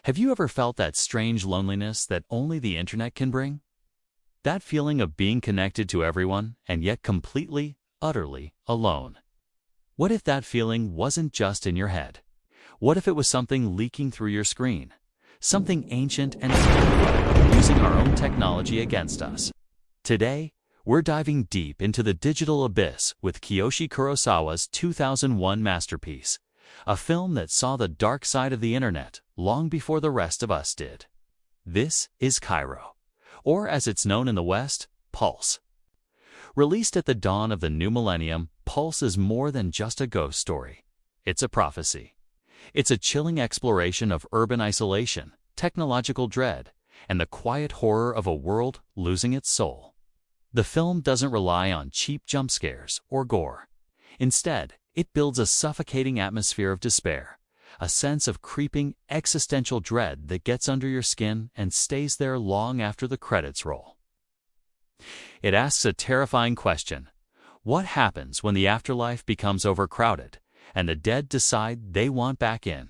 Have you ever felt that strange loneliness that only the internet can bring? That feeling of being connected to everyone and yet completely, utterly alone. What if that feeling wasn't just in your head? What if it was something leaking through your screen? Something ancient and terrifying, using our own technology against us. Today, we're diving deep into the digital abyss with Kiyoshi Kurosawa's 2001 masterpiece, a film that saw the dark side of the internet long before the rest of us did. This is Kairo, or as it's known in the West, Pulse. Released at the dawn of the new millennium, Pulse is more than just a ghost story. It's a prophecy. It's a chilling exploration of urban isolation, technological dread, and the quiet horror of a world losing its soul. The film doesn't rely on cheap jump scares or gore. Instead, it builds a suffocating atmosphere of despair, a sense of creeping existential dread that gets under your skin and stays there long after the credits roll. It asks a terrifying question: what happens when the afterlife becomes overcrowded and the dead decide they want back in,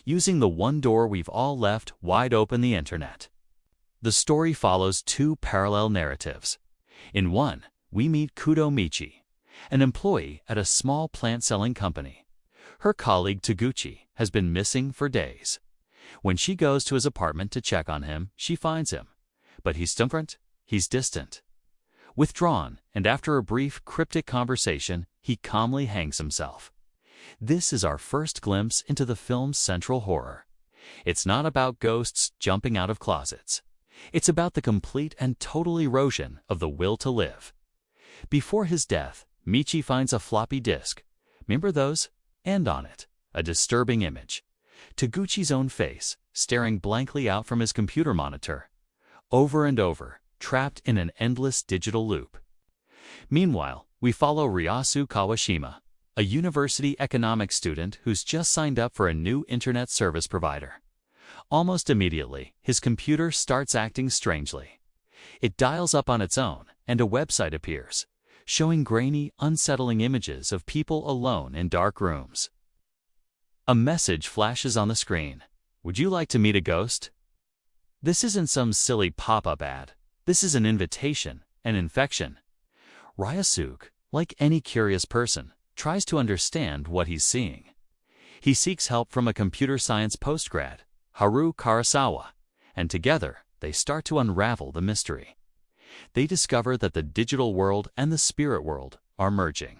using the one door we've all left wide open, the internet? The story follows two parallel narratives. In one, we meet Kudo Michi, an employee at a small plant-selling company. Her colleague Taguchi has been missing for days. When she goes to his apartment to check on him, she finds him. But he's different, he's distant. Withdrawn, and after a brief, cryptic conversation, he calmly hangs himself. This is our first glimpse into the film's central horror. It's not about ghosts jumping out of closets. It's about the complete and total erosion of the will to live. Before his death, Michi finds a floppy disk. Remember those? And on it, a disturbing image. Taguchi's own face, staring blankly out from his computer monitor. Over and over, trapped in an endless digital loop. Meanwhile, we follow Ryasu Kawashima, a university economics student who's just signed up for a new internet service provider. Almost immediately, his computer starts acting strangely. It dials up on its own, and a website appears, showing grainy, unsettling images of people alone in dark rooms. A message flashes on the screen. Would you like to meet a ghost? This isn't some silly pop-up ad. This is an invitation, an infection. Ryasuke, like any curious person, tries to understand what he's seeing. He seeks help from a computer science postgrad, Haru Karasawa, and together they start to unravel the mystery. They discover that the digital world and the spirit world are merging.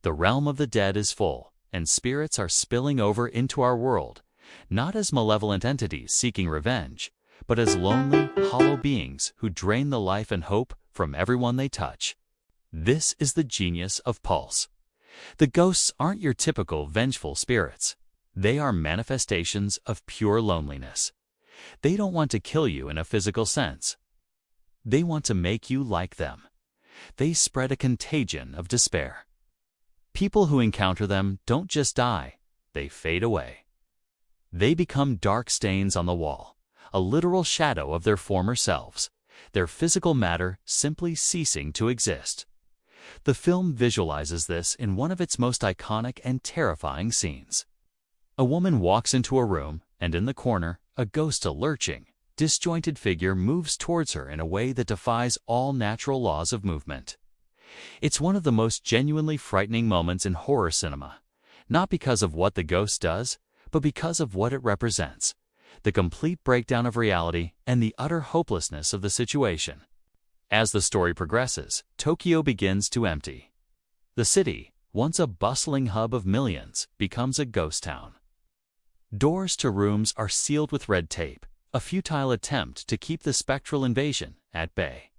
The realm of the dead is full, and spirits are spilling over into our world, not as malevolent entities seeking revenge, but as lonely, hollow beings who drain the life and hope from everyone they touch. This is the genius of Pulse. The ghosts aren't your typical vengeful spirits. They are manifestations of pure loneliness. They don't want to kill you in a physical sense. They want to make you like them. They spread a contagion of despair. People who encounter them don't just die, they fade away. They become dark stains on the wall, a literal shadow of their former selves, their physical matter simply ceasing to exist. The film visualizes this in one of its most iconic and terrifying scenes. A woman walks into a room, and in the corner, a ghost, a lurching, disjointed figure moves towards her in a way that defies all natural laws of movement. It's one of the most genuinely frightening moments in horror cinema, not because of what the ghost does, but because of what it represents: the complete breakdown of reality and the utter hopelessness of the situation. As the story progresses, Tokyo begins to empty. The city, once a bustling hub of millions, becomes a ghost town. Doors to rooms are sealed with red tape, a futile attempt to keep the spectral invasion at bay.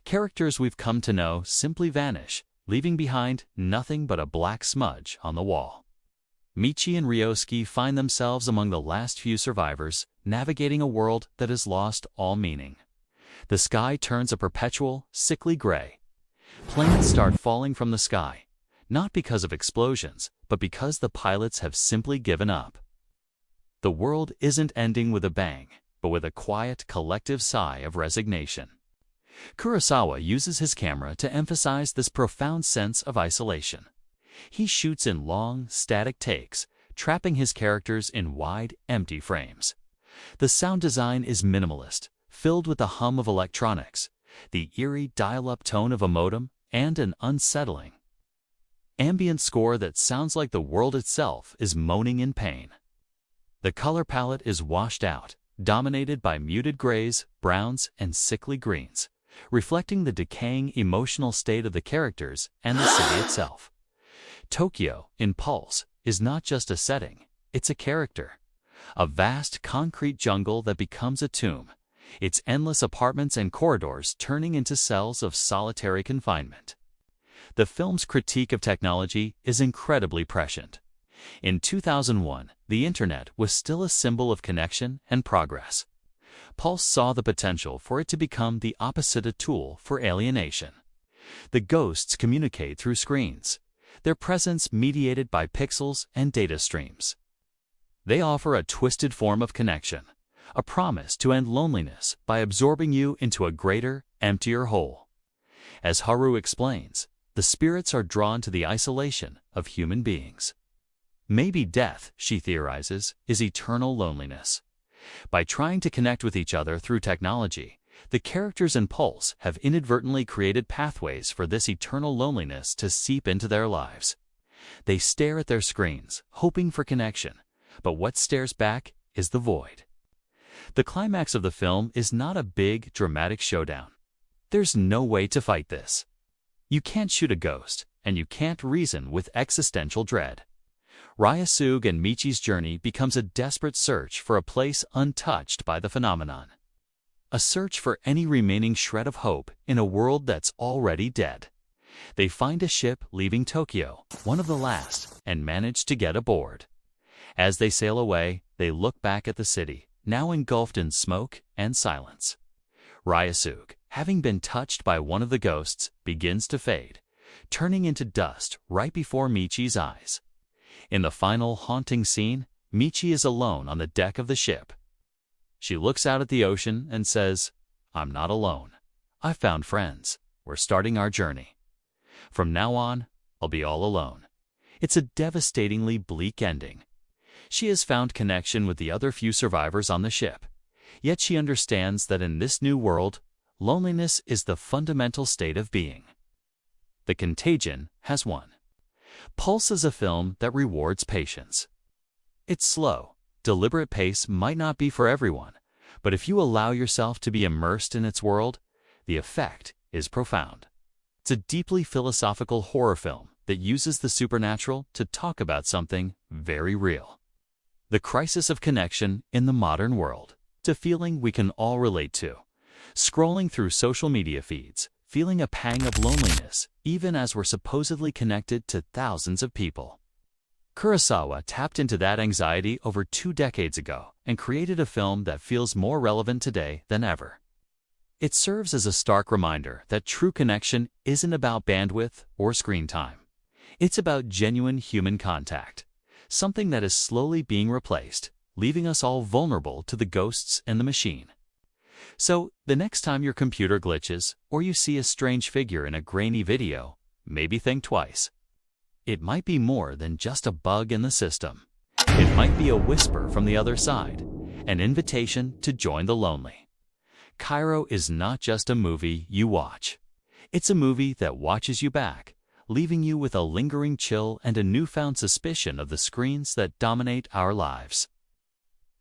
Characters we've come to know simply vanish, leaving behind nothing but a black smudge on the wall. Michi and Ryosuke find themselves among the last few survivors, navigating a world that has lost all meaning. The sky turns a perpetual, sickly gray. Planes start falling from the sky, not because of explosions, but because the pilots have simply given up. The world isn't ending with a bang, but with a quiet, collective sigh of resignation. Kurosawa uses his camera to emphasize this profound sense of isolation. He shoots in long, static takes, trapping his characters in wide, empty frames. The sound design is minimalist, filled with the hum of electronics, the eerie dial-up tone of a modem, and an unsettling ambient score that sounds like the world itself is moaning in pain. The color palette is washed out, dominated by muted grays, browns, and sickly greens, reflecting the decaying emotional state of the characters and the city itself. Tokyo, in Pulse, is not just a setting, it's a character. A vast concrete jungle that becomes a tomb, its endless apartments and corridors turning into cells of solitary confinement. The film's critique of technology is incredibly prescient. In 2001, the internet was still a symbol of connection and progress. Pulse saw the potential for it to become the opposite, a tool for alienation. The ghosts communicate through screens, their presence mediated by pixels and data streams. They offer a twisted form of connection, a promise to end loneliness by absorbing you into a greater, emptier whole. As Haru explains, the spirits are drawn to the isolation of human beings. Maybe death, she theorizes, is eternal loneliness. By trying to connect with each other through technology, the characters in Pulse have inadvertently created pathways for this eternal loneliness to seep into their lives. They stare at their screens, hoping for connection, but what stares back is the void. The climax of the film is not a big, dramatic showdown. There's no way to fight this. You can't shoot a ghost, and you can't reason with existential dread. Ryasuke and Michi's journey becomes a desperate search for a place untouched by the phenomenon. A search for any remaining shred of hope in a world that's already dead. They find a ship leaving Tokyo, one of the last, and manage to get aboard. As they sail away, they look back at the city, now engulfed in smoke and silence. Ryasuke, having been touched by one of the ghosts, begins to fade, turning into dust right before Michi's eyes. In the final haunting scene, Michi is alone on the deck of the ship. She looks out at the ocean and says, "I'm not alone. I found friends. We're starting our journey. From now on, I'll be all alone." It's a devastatingly bleak ending. She has found connection with the other few survivors on the ship, yet she understands that in this new world, loneliness is the fundamental state of being. The contagion has won. Pulse is a film that rewards patience. Its slow, deliberate pace might not be for everyone, but if you allow yourself to be immersed in its world, the effect is profound. It's a deeply philosophical horror film that uses the supernatural to talk about something very real. The crisis of connection in the modern world. It's a feeling we can all relate to. Scrolling through social media feeds, feeling a pang of loneliness, even as we're supposedly connected to thousands of people. Kurosawa tapped into that anxiety over 2 decades ago and created a film that feels more relevant today than ever. It serves as a stark reminder that true connection isn't about bandwidth or screen time. It's about genuine human contact, something that is slowly being replaced, leaving us all vulnerable to the ghosts and the machine. So, the next time your computer glitches or you see a strange figure in a grainy video, maybe think twice. It might be more than just a bug in the system. It might be a whisper from the other side, an invitation to join the lonely. Kairo is not just a movie you watch. It's a movie that watches you back, leaving you with a lingering chill and a newfound suspicion of the screens that dominate our lives.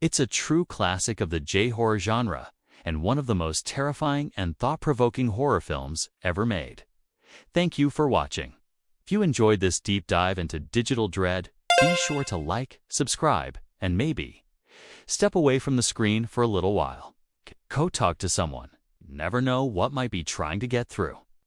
It's a true classic of the J-horror genre, and one of the most terrifying and thought-provoking horror films ever made. Thank you for watching. If you enjoyed this deep dive into digital dread, be sure to like, subscribe, and maybe step away from the screen for a little while. Go talk to someone. You never know what might be trying to get through.